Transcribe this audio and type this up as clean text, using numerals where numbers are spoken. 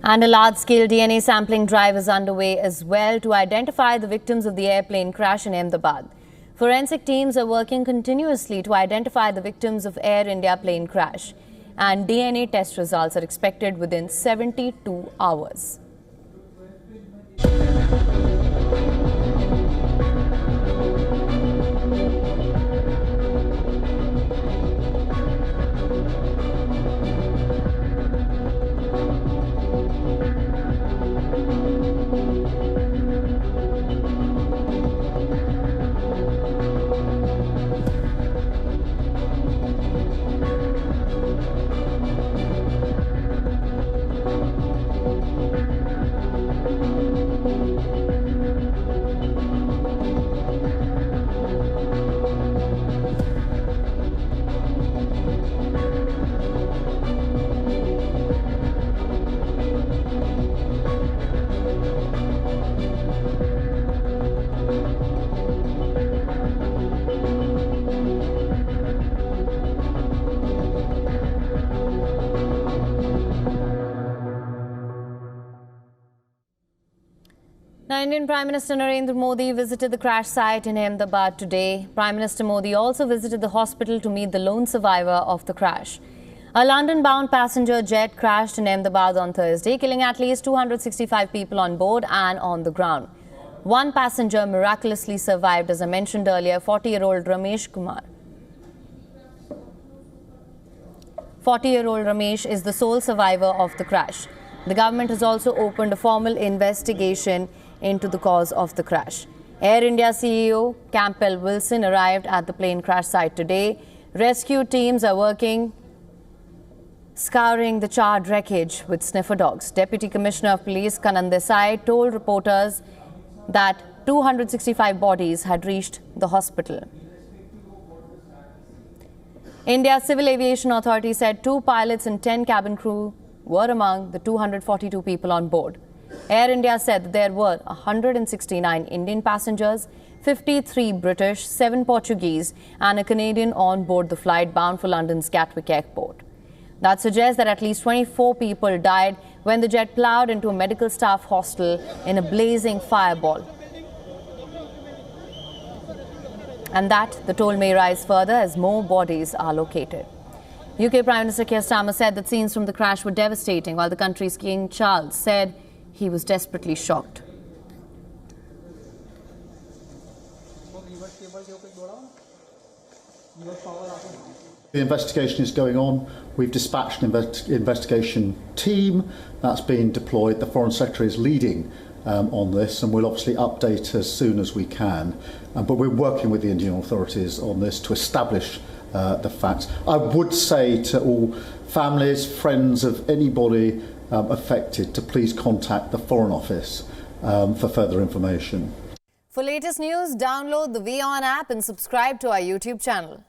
And a large-scale DNA sampling drive is underway as well to identify the victims of the airplane crash in Ahmedabad. Forensic teams are working continuously to identify the victims of Air India plane crash, and DNA test results are expected within 72 hours. Now, Indian Prime Minister Narendra Modi visited the crash site in Ahmedabad today. Prime Minister Modi also visited the hospital to meet the lone survivor of the crash. A London-bound passenger jet crashed in Ahmedabad on Thursday, killing at least 265 people on board and on the ground. One passenger miraculously survived, as I mentioned earlier, 40-year-old Ramesh Kumar. 40-year-old Ramesh is the sole survivor of the crash. The government has also opened a formal investigation into the cause of the crash. Air India CEO Campbell Wilson arrived at the plane crash site today. Rescue teams are working, scouring the charred wreckage with sniffer dogs. Deputy Commissioner of Police Kannan Desai told reporters that 265 bodies had reached the hospital. India's Civil Aviation Authority said 2 pilots and 10 cabin crew were among the 242 people on board. Air India said that there were 169 Indian passengers, 53 British, 7 Portuguese and a Canadian on board the flight bound for London's Gatwick Airport. That suggests that at least 24 people died when the jet ploughed into a medical staff hostel in a blazing fireball. And that the toll may rise further as more bodies are located. UK Prime Minister Keir Starmer said that scenes from the crash were devastating, while the country's King Charles said he was desperately shocked. The investigation is going on. We've dispatched an investigation team that's been deployed. The Foreign Secretary is leading on this, and we'll obviously update as soon as we can. But we're working with the Indian authorities on this to establish the facts. I would say to all families, friends of anybody affected to please contact the Foreign Office for further information. For latest news, download the WION app and subscribe to our YouTube channel.